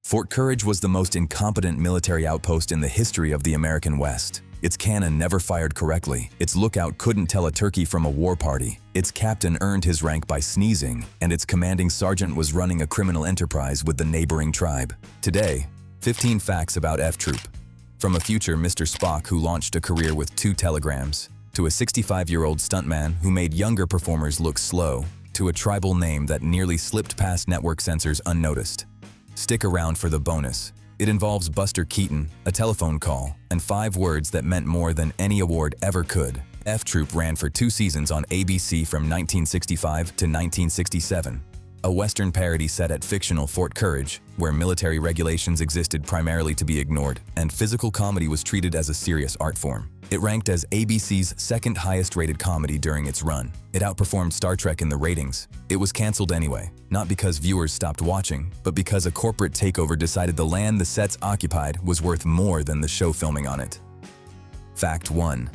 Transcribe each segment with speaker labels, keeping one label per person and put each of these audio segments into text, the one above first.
Speaker 1: Fort Courage was the most incompetent military outpost in the history of the American West. Its cannon never fired correctly, its lookout couldn't tell a turkey from a war party, its captain earned his rank by sneezing, and its commanding sergeant was running a criminal enterprise with the neighboring tribe. Today, 15 facts about F Troop. From a future Mr. Spock who launched a career with 2 telegrams, to a 65-year-old stuntman who made younger performers look slow, to a tribal name that nearly slipped past network censors unnoticed. Stick around for the bonus. It involves Buster Keaton, a telephone call, and 5 words that meant more than any award ever could. F Troop ran for 2 seasons on ABC from 1965 to 1967. A Western parody set at fictional Fort Courage, where military regulations existed primarily to be ignored, and physical comedy was treated as a serious art form. It ranked as ABC's second highest rated comedy during its run. It outperformed Star Trek in the ratings. It was canceled anyway, not because viewers stopped watching, but because a corporate takeover decided the land the sets occupied was worth more than the show filming on it. Fact 1.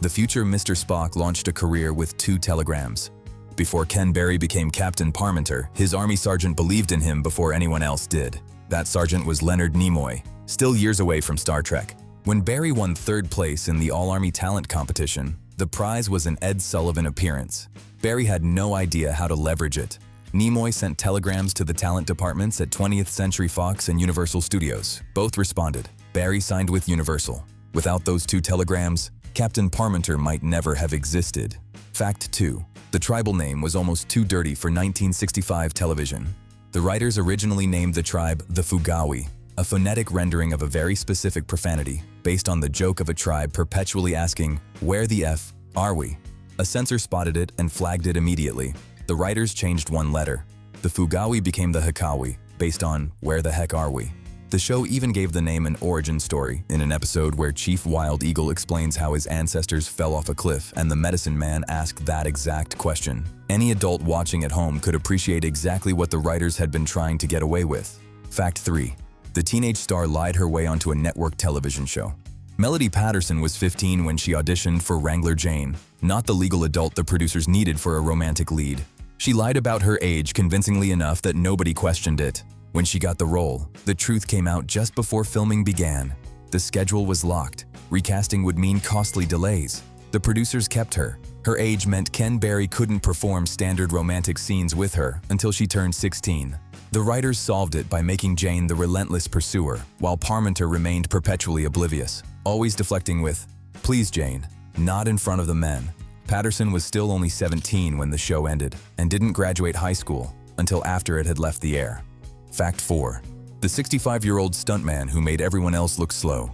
Speaker 1: The future Mr. Spock launched a career with 2 telegrams. Before Ken Barry became Captain Parmenter, his army sergeant believed in him before anyone else did. That sergeant was Leonard Nimoy, still years away from Star Trek. When Barry won 3rd place in the All-Army Talent Competition, the prize was an Ed Sullivan appearance. Barry had no idea how to leverage it. Nimoy sent telegrams to the talent departments at 20th Century Fox and Universal Studios. Both responded. Barry signed with Universal. Without those 2 telegrams, Captain Parmenter might never have existed. Fact 2. The tribal name was almost too dirty for 1965 television. The writers originally named the tribe the Fugawi, a phonetic rendering of a very specific profanity, based on the joke of a tribe perpetually asking, "Where the F are we?" A censor spotted it and flagged it immediately. The writers changed 1 letter. The Fugawi became the Hakawi, based on "Where the heck are we?" The show even gave the name an origin story in an episode where Chief Wild Eagle explains how his ancestors fell off a cliff and the medicine man asked that exact question. Any adult watching at home could appreciate exactly what the writers had been trying to get away with. Fact 3. The teenage star lied her way onto a network television show. Melody Patterson was 15 when she auditioned for Wrangler Jane, not the legal adult the producers needed for a romantic lead. She lied about her age convincingly enough that nobody questioned it. When she got the role, the truth came out just before filming began. The schedule was locked. Recasting would mean costly delays. The producers kept her. Her age meant Ken Barry couldn't perform standard romantic scenes with her until she turned 16. The writers solved it by making Jane the relentless pursuer, while Parmenter remained perpetually oblivious, always deflecting with, "Please, Jane, not in front of the men." Patterson was still only 17 when the show ended, and didn't graduate high school until after it had left the air. Fact 4. The 65-year-old stuntman who made everyone else look slow.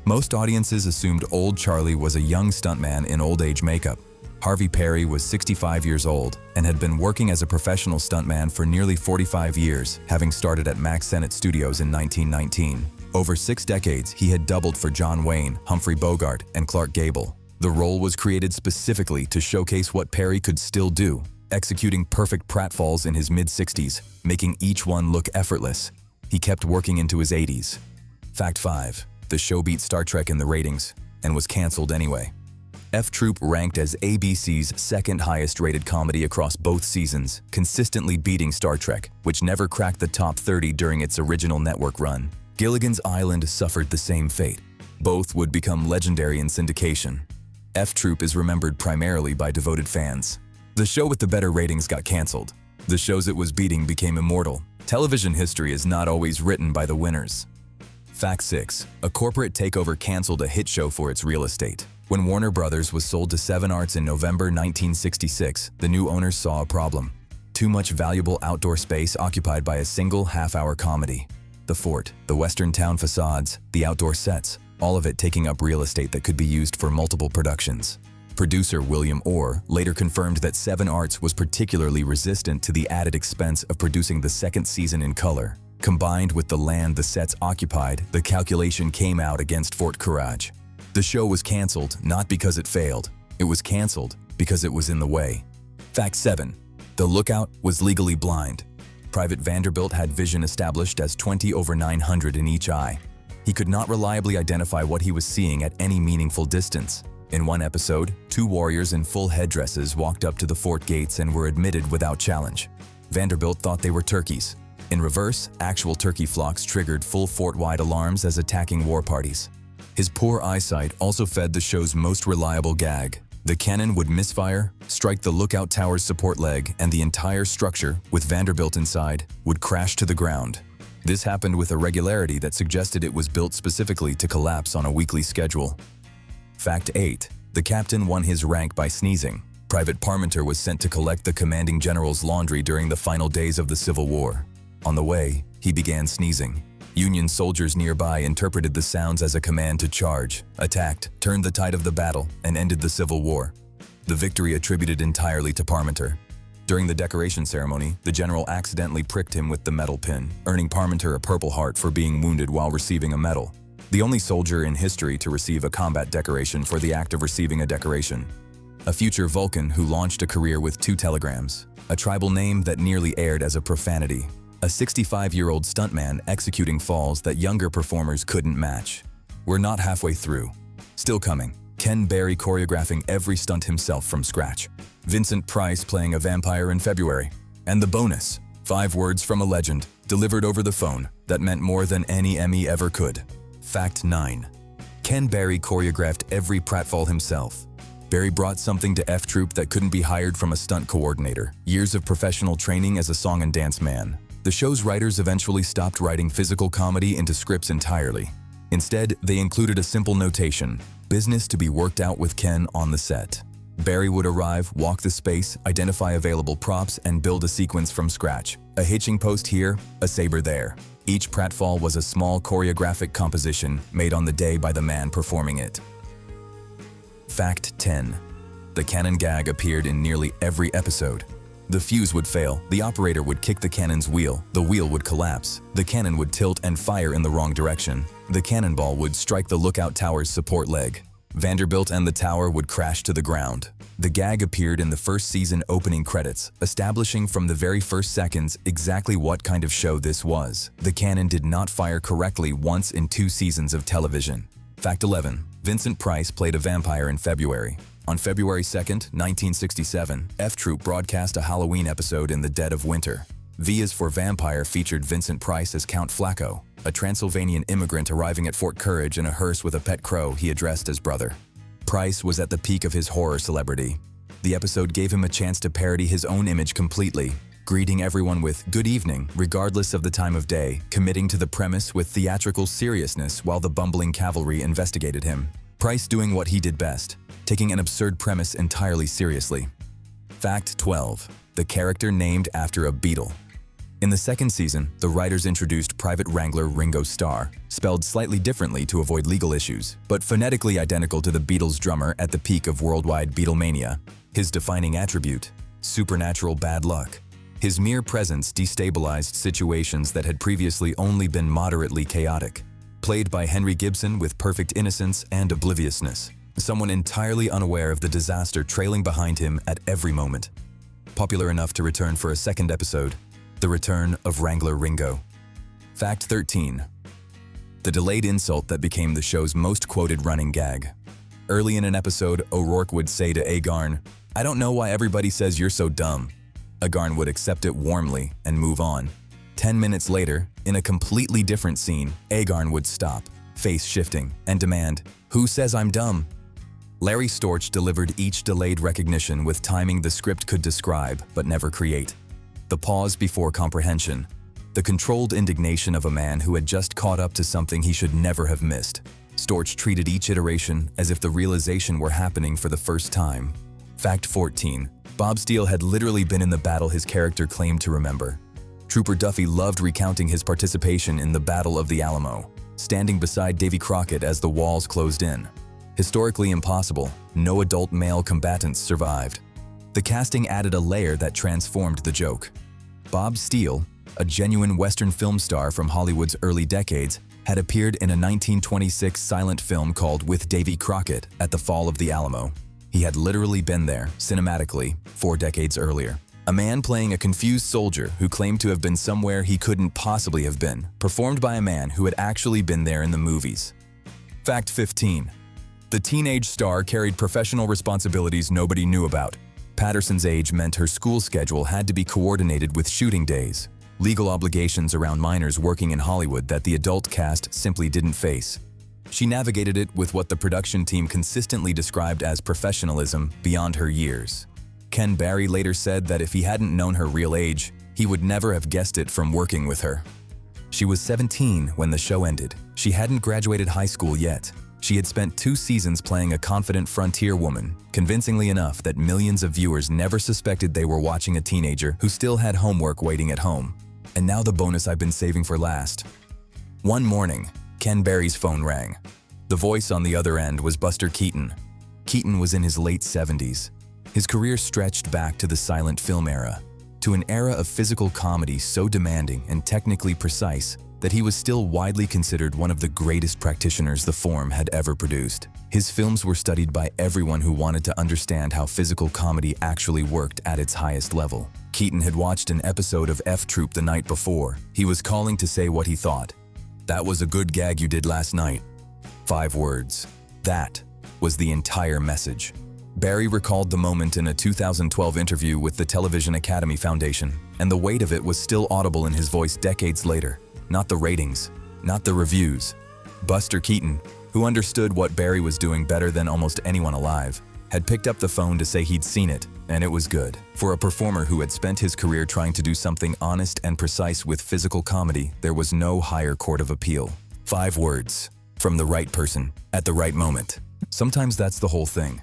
Speaker 1: Most audiences assumed Old Charlie was a young stuntman in old-age makeup. Harvey Perry was 65 years old and had been working as a professional stuntman for nearly 45 years, having started at Max Sennett Studios in 1919. Over 6 decades, he had doubled for John Wayne, Humphrey Bogart, and Clark Gable. The role was created specifically to showcase what Perry could still do, executing perfect pratfalls in his mid-60s, making each one look effortless. He kept working into his 80s. Fact 5. The show beat Star Trek in the ratings, and was canceled anyway. F Troop ranked as ABC's 2nd highest rated comedy across both seasons, consistently beating Star Trek, which never cracked the top 30 during its original network run. Gilligan's Island suffered the same fate. Both would become legendary in syndication. F Troop is remembered primarily by devoted fans. The show with the better ratings got canceled. The shows it was beating became immortal. Television history is not always written by the winners. Fact 6. A corporate takeover canceled a hit show for its real estate. When Warner Brothers was sold to 7 Arts in November 1966, the new owners saw a problem. Too much valuable outdoor space occupied by a single half-hour comedy. The fort, the western town facades, the outdoor sets, all of it taking up real estate that could be used for multiple productions. Producer William Orr later confirmed that 7 Arts was particularly resistant to the added expense of producing the 2nd season in color. Combined with the land the sets occupied, the calculation came out against Fort Courage. The show was canceled not because it failed. It was canceled because it was in the way. Fact 7. The lookout was legally blind. Private Vanderbilt had vision established as 20/900 in each eye. He could not reliably identify what he was seeing at any meaningful distance. In one episode, 2 warriors in full headdresses walked up to the fort gates and were admitted without challenge. Vanderbilt thought they were turkeys. In reverse, actual turkey flocks triggered full fort-wide alarms as attacking war parties. His poor eyesight also fed the show's most reliable gag. The cannon would misfire, strike the lookout tower's support leg, and the entire structure, with Vanderbilt inside, would crash to the ground. This happened with a regularity that suggested it was built specifically to collapse on a weekly schedule. Fact 8. The captain won his rank by sneezing. Private Parmenter was sent to collect the commanding general's laundry during the final days of the Civil War. On the way, he began sneezing. Union soldiers nearby interpreted the sounds as a command to charge, attacked, turned the tide of the battle, and ended the Civil War. The victory attributed entirely to Parmenter. During the decoration ceremony, the general accidentally pricked him with the metal pin, earning Parmenter a Purple Heart for being wounded while receiving a medal. The only soldier in history to receive a combat decoration for the act of receiving a decoration. A future Vulcan who launched a career with 2 telegrams, a tribal name that nearly aired as a profanity. A 65-year-old stuntman executing falls that younger performers couldn't match. We're not halfway through. Still coming. Ken Barry choreographing every stunt himself from scratch. Vincent Price playing a vampire in February. And the bonus, 5 words from a legend, delivered over the phone, that meant more than any Emmy ever could. Fact 9. Ken Barry choreographed every pratfall himself. Barry brought something to F Troop that couldn't be hired from a stunt coordinator. Years of professional training as a song and dance man. The show's writers eventually stopped writing physical comedy into scripts entirely. Instead, they included a simple notation: business to be worked out with Ken on the set. Barry would arrive, walk the space, identify available props, and build a sequence from scratch. A hitching post here, a saber there. Each pratfall was a small choreographic composition made on the day by the man performing it. Fact 10. The cannon gag appeared in nearly every episode. The fuse would fail, the operator would kick the cannon's wheel, the wheel would collapse, the cannon would tilt and fire in the wrong direction. The cannonball would strike the lookout tower's support leg. Vanderbilt and the tower would crash to the ground. The gag appeared in the first season opening credits, establishing from the very first seconds exactly what kind of show this was. The cannon did not fire correctly once in 2 seasons of television. Fact 11. Vincent Price played a vampire in February. On February 2, 1967, F Troop broadcast a Halloween episode in the dead of winter. V is for Vampire featured Vincent Price as Count Flacco, a Transylvanian immigrant arriving at Fort Courage in a hearse with a pet crow he addressed as brother. Price was at the peak of his horror celebrity. The episode gave him a chance to parody his own image completely, greeting everyone with "good evening" regardless of the time of day, committing to the premise with theatrical seriousness while the bumbling cavalry investigated him. Price doing what he did best, taking an absurd premise entirely seriously. Fact 12. The character named after a Beatle. In the second season, the writers introduced Private Wrangler Ringo Starr, spelled slightly differently to avoid legal issues, but phonetically identical to the Beatles drummer at the peak of worldwide Beatlemania. His defining attribute: supernatural bad luck. His mere presence destabilized situations that had previously only been moderately chaotic. Played by Henry Gibson with perfect innocence and obliviousness. Someone entirely unaware of the disaster trailing behind him at every moment. Popular enough to return for a second episode, The Return of Wrangler Ringo. Fact 13. The delayed insult that became the show's most quoted running gag. Early in an episode, O'Rourke would say to Agarn, "I don't know why everybody says you're so dumb." Agarn would accept it warmly and move on. 10 minutes later, in a completely different scene, Agarn would stop, face shifting, and demand, "Who says I'm dumb?" Larry Storch delivered each delayed recognition with timing the script could describe but never create. The pause before comprehension. The controlled indignation of a man who had just caught up to something he should never have missed. Storch treated each iteration as if the realization were happening for the first time. Fact 14. Bob Steele had literally been in the battle his character claimed to remember. Trooper Duffy loved recounting his participation in the Battle of the Alamo, standing beside Davy Crockett as the walls closed in. Historically impossible, no adult male combatants survived. The casting added a layer that transformed the joke. Bob Steele, a genuine Western film star from Hollywood's early decades, had appeared in a 1926 silent film called With Davy Crockett at the Fall of the Alamo. He had literally been there, cinematically, 4 decades earlier. A man playing a confused soldier who claimed to have been somewhere he couldn't possibly have been, performed by a man who had actually been there in the movies. Fact 15. The teenage star carried professional responsibilities nobody knew about. Patterson's age meant her school schedule had to be coordinated with shooting days. legal obligations around minors working in Hollywood that the adult cast simply didn't face. She navigated it with what the production team consistently described as professionalism beyond her years. Ken Barry later said that if he hadn't known her real age, he would never have guessed it from working with her. She was 17 when the show ended. She hadn't graduated high school yet. She had spent 2 seasons playing a confident frontier woman, convincingly enough that millions of viewers never suspected they were watching a teenager who still had homework waiting at home. And now the bonus I've been saving for last. One morning, Ken Barry's phone rang. The voice on the other end was Buster Keaton. Keaton was in his late 70s. His career stretched back to the silent film era, to an era of physical comedy so demanding and technically precise that he was still widely considered one of the greatest practitioners the form had ever produced. His films were studied by everyone who wanted to understand how physical comedy actually worked at its highest level. Keaton had watched an episode of F Troop the night before. He was calling to say what he thought. "That was a good gag you did last night." 5 words. That was the entire message. Barry recalled the moment in a 2012 interview with the Television Academy Foundation, and the weight of it was still audible in his voice decades later. Not the ratings, not the reviews. Buster Keaton, who understood what Barry was doing better than almost anyone alive, had picked up the phone to say he'd seen it, and it was good. For a performer who had spent his career trying to do something honest and precise with physical comedy, there was no higher court of appeal. 5 words. From the right person, at the right moment. Sometimes that's the whole thing.